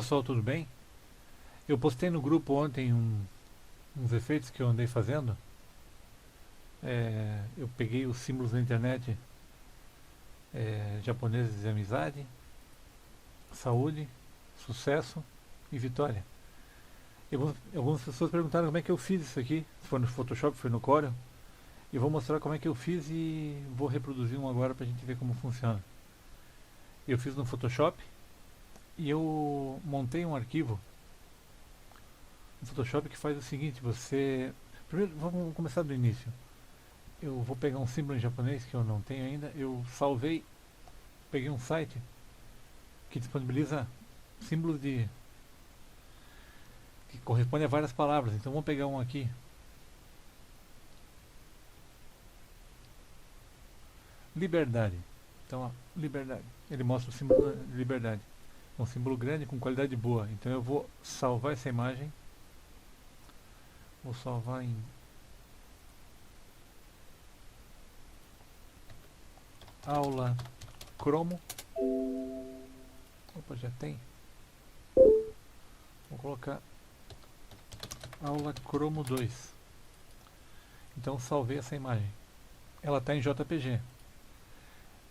pessoal, tudo bem? Eu postei no grupo ontem uns efeitos que eu andei fazendo. Eu peguei os símbolos da internet japoneses de amizade, saúde, sucesso e vitória. Algumas pessoas perguntaram como é que eu fiz isso aqui, se foi no Photoshop, foi no Corel. E vou mostrar como é que eu fiz e vou reproduzir um agora pra gente ver como funciona. Eu fiz no Photoshop e eu montei um arquivo no Photoshop que faz o seguinte, primeiro, vamos começar do início. Eu vou pegar um símbolo em japonês que eu não tenho ainda. Eu salvei, peguei um site que disponibiliza símbolos que correspondem a várias palavras. Então vamos pegar um aqui. Liberdade. Então, ó, liberdade. Ele mostra o símbolo de liberdade. É um símbolo grande com qualidade boa. Então eu vou salvar essa imagem. Vou salvar em aula cromo. Opa, já tem. Vou colocar aula cromo 2. Então salvei essa imagem. Ela está em JPG.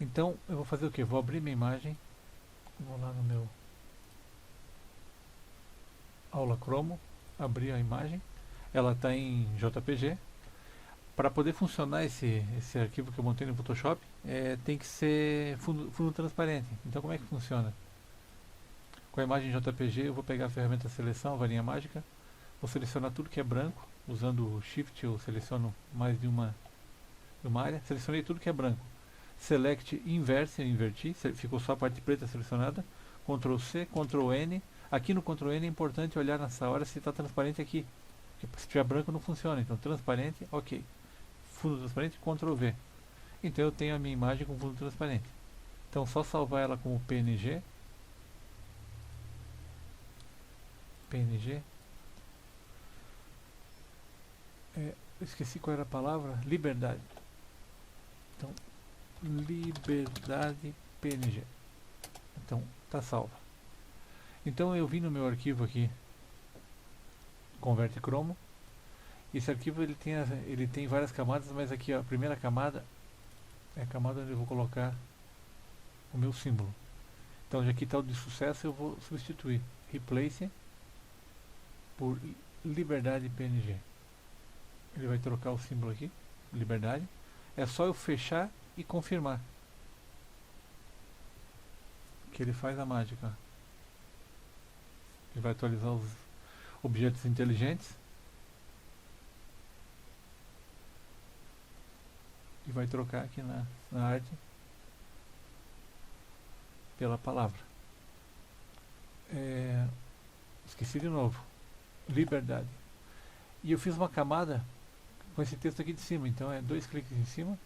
Então eu vou fazer o que? Vou abrir minha imagem. Vou lá no meu aula cromo. Abrir a imagem. Ela está em JPG. Para poder funcionar esse arquivo que eu montei no Photoshop, tem que ser fundo transparente. Então como é que funciona? Com a imagem JPG eu vou pegar a ferramenta seleção, a varinha mágica, vou selecionar tudo que é branco, usando o Shift eu seleciono mais de uma área, selecionei tudo que é branco. Select Inverse, eu inverti, ficou só a parte preta selecionada, Ctrl C, Ctrl N, aqui no Ctrl N é importante olhar nessa hora se está transparente aqui, porque se tiver branco não funciona, então transparente, ok. Fundo transparente, Ctrl V. Então eu tenho a minha imagem com fundo transparente. Então só salvar ela como PNG. Esqueci qual era a palavra. Liberdade. Então, liberdade PNG. Então, tá salva. Então eu vim no meu arquivo aqui, converte cromo. Esse arquivo ele tem várias camadas, mas aqui ó, a primeira camada é a camada onde eu vou colocar o meu símbolo. Então já aqui está o de sucesso, eu vou substituir replace por liberdade PNG. Ele vai trocar o símbolo aqui, liberdade. É só eu fechar e confirmar que ele faz a mágica. Ele vai atualizar os objetos inteligentes e vai trocar aqui na arte pela palavra. Esqueci de novo. Liberdade. E eu fiz uma camada com esse texto aqui de cima. Então é 2 cliques em cima.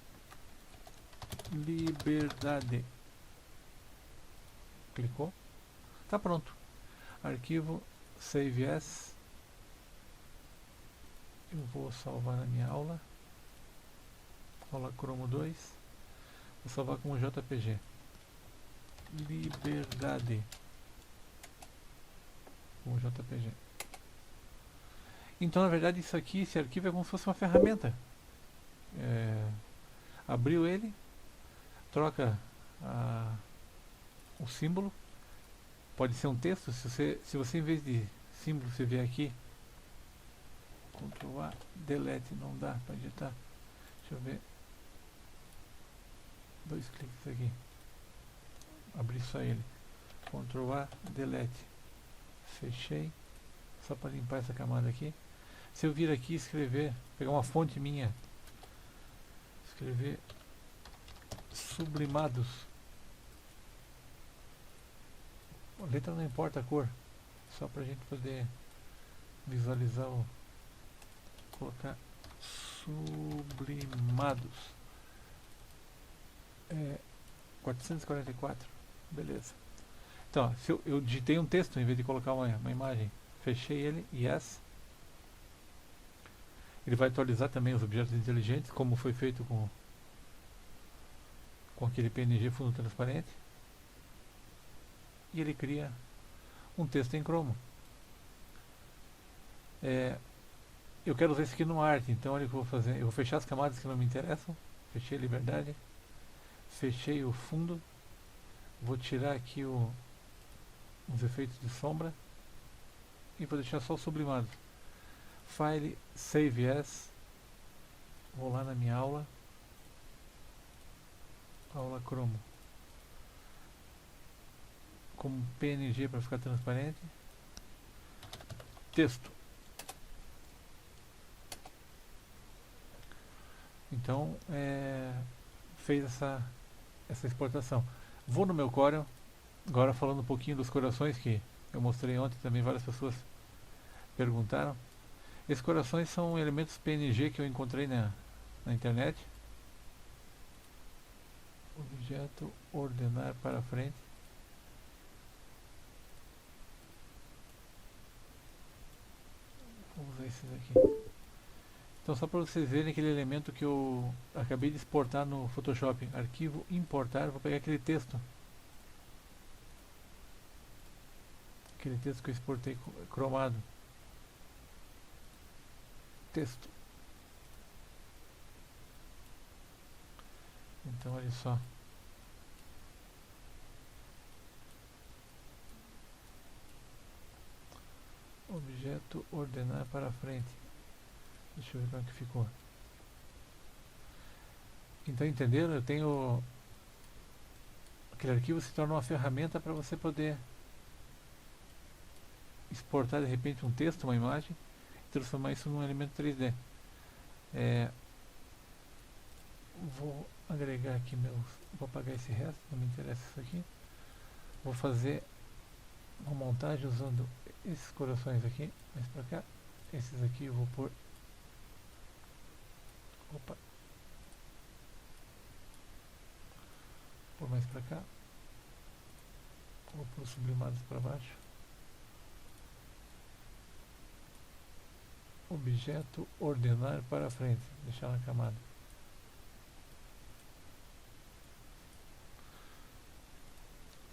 Liberdade. Clicou. Tá pronto. Arquivo Save As. Eu vou salvar na minha aula. Aula Cromo 2. Vou salvar como JPG. Liberdade. Como JPG. Então, na verdade, isso aqui, esse arquivo é como se fosse uma ferramenta. Abriu ele, troca o símbolo. Pode ser um texto. Se você em vez de símbolo, você vier aqui, Ctrl A, Delete, não dá para digitar. Deixa eu ver. 2 cliques aqui. Abrir só ele. Ctrl A, Delete. Fechei. Só para limpar essa camada aqui. Se eu vir aqui e escrever, pegar uma fonte minha, escrever sublimados. A letra não importa a cor, só para a gente poder visualizar colocar sublimados. 444, beleza. Então, ó, se eu digitei um texto em vez de colocar uma imagem, fechei ele, yes. Ele vai atualizar também os objetos inteligentes, como foi feito com aquele PNG fundo transparente. E ele cria um texto em cromo. Eu quero usar isso aqui no arte, então olha o que eu vou fazer. Eu vou fechar as camadas que não me interessam. Fechei a liberdade. Fechei o fundo. Vou tirar aqui os efeitos de sombra. E vou deixar só o sublimado. File, Save As. Vou lá na minha aula. Aula cromo. Como PNG para ficar transparente. Texto. Então, fez essa exportação. Vou no meu Corel, agora falando um pouquinho dos corações que eu mostrei ontem, também várias pessoas perguntaram. Esses corações são elementos PNG que eu encontrei na internet. Objeto, ordenar para frente. Vou usar esses aqui. Então, só para vocês verem aquele elemento que eu acabei de exportar no Photoshop. Arquivo, importar, vou pegar aquele texto. Aquele texto que eu exportei cromado. Texto. Então, olha só. Objeto, ordenar para frente. Deixa eu ver como é que ficou. Então, entenderam? Eu tenho... Aquele arquivo se torna uma ferramenta para você poder exportar de repente um texto, uma imagem, e transformar isso num elemento 3D. Vou agregar aqui meus... Vou apagar esse resto, não me interessa isso aqui. Vou fazer uma montagem usando esses corações aqui, mais para cá. Esses aqui eu vou pôr... Opa! Vou mais para cá. Vou pôr os sublimados para baixo. Objeto, ordenar para frente. Deixar na camada.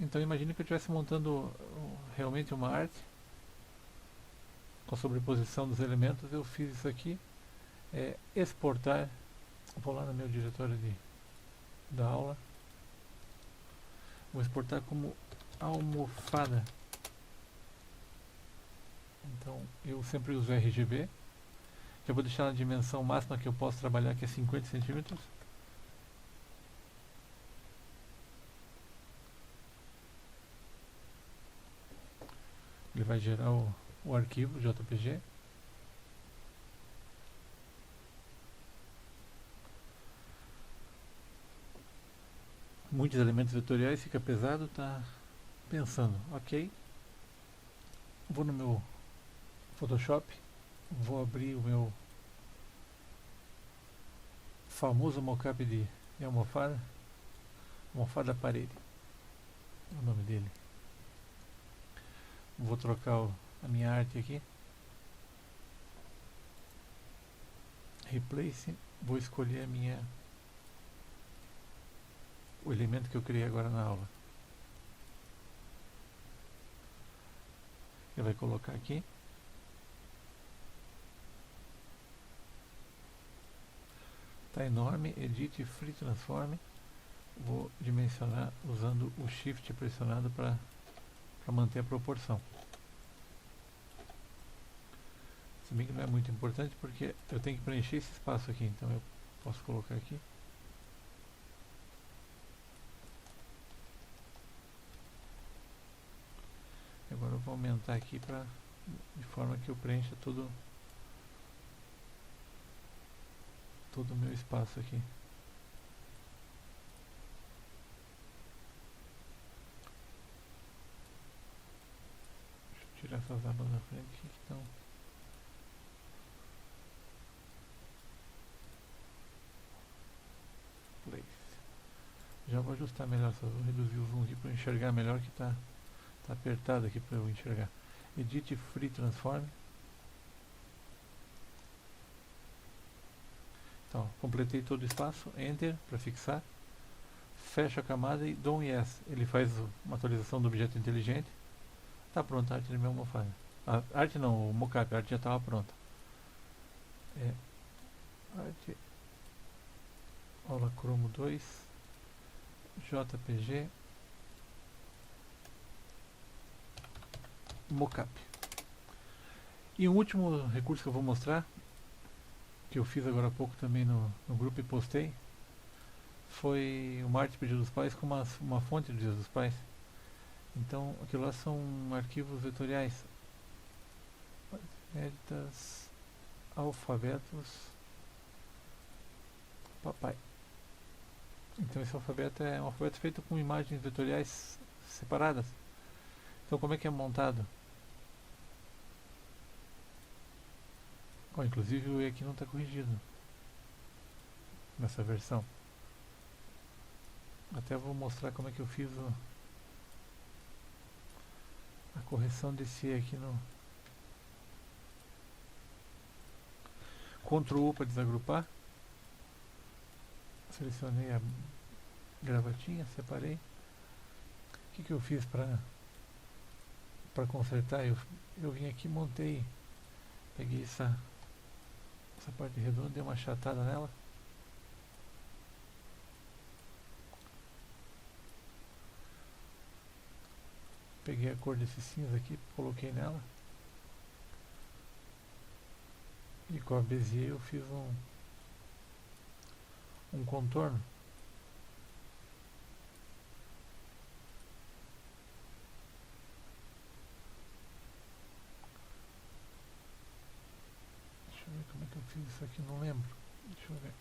Então imagine que eu estivesse montando realmente uma arte com a sobreposição dos elementos. Eu fiz isso aqui. Exportar. Vou lá no meu diretório da aula. Vou exportar como almofada. Então eu sempre uso RGB. Já vou deixar na dimensão máxima que eu posso trabalhar, que é 50 centímetros. Ele vai gerar o arquivo JPG. Muitos elementos vetoriais, fica pesado, tá pensando, ok, vou no meu Photoshop, vou abrir o meu famoso mockup de almofada, almofada parede, é o nome dele. Vou trocar a minha arte aqui, replace, vou escolher o elemento que eu criei agora na aula. Ele vai colocar aqui. Está enorme, edit, free transform. Vou dimensionar usando o shift pressionado para manter a proporção. Se bem que não é muito importante porque eu tenho que preencher esse espaço aqui, então eu posso colocar aqui. Agora eu vou aumentar aqui de forma que eu preencha todo o meu espaço aqui. Deixa eu tirar essas abas da frente aqui que estão. Place. Já vou ajustar melhor, só vou reduzir o zoom aqui para enxergar melhor, que está apertado aqui para eu enxergar. Edit Free Transform. Então, completei todo o espaço, Enter para fixar. Fecho a camada e dou um Yes. Ele faz uma atualização do objeto inteligente. Tá pronta a arte da minha almofada. A arte não, o mockup, a arte já estava pronta. É, arte, aula Cromo 2, JPG, mockup. E um último recurso que eu vou mostrar, que eu fiz agora há pouco também no grupo e postei, foi uma arte pedido dos pais com uma fonte do Dia dos Pais. Então aquilo lá são arquivos vetoriais. Editas, alfabetos, papai. Então esse alfabeto é um alfabeto feito com imagens vetoriais separadas. Então como é que é montado? Inclusive o E aqui não está corrigido nessa versão. Até vou mostrar como é que eu fiz a correção desse E aqui no Ctrl U para desagrupar. Selecionei a gravatinha, separei. O que eu fiz para consertar? Eu vim aqui, montei, peguei essa parte redonda, dei uma achatada nela. Peguei a cor desse cinza aqui, coloquei nela. E com a Bezier eu fiz um contorno. Deixa eu ver como é que eu fiz isso aqui, não lembro. Deixa eu ver.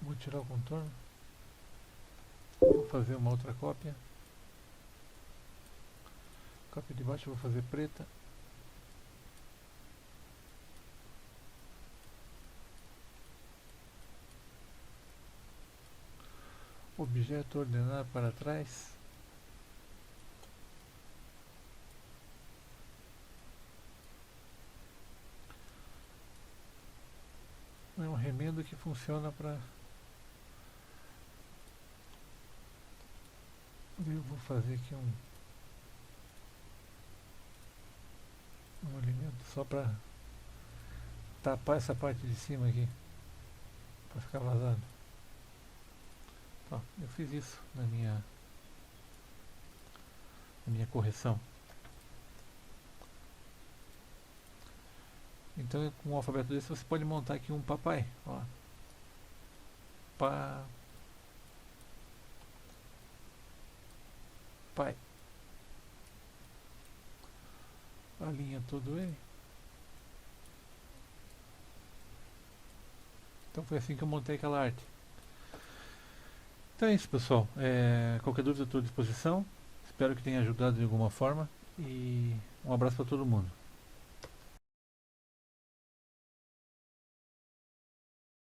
Vou tirar o contorno. Vou fazer uma outra cópia. Cópia de baixo eu vou fazer preta. Objeto ordenar para trás. É um remendo que funciona para... Eu vou fazer aqui um alimento só para tapar essa parte de cima aqui, para ficar vazado. Ó, eu fiz isso na minha correção. Então com um alfabeto desse você pode montar aqui um papai. Ó. Pai. Alinha todo ele. Então foi assim que eu montei aquela arte. Então é isso, pessoal. Qualquer dúvida eu estou à disposição. Espero que tenha ajudado de alguma forma. E um abraço para todo mundo.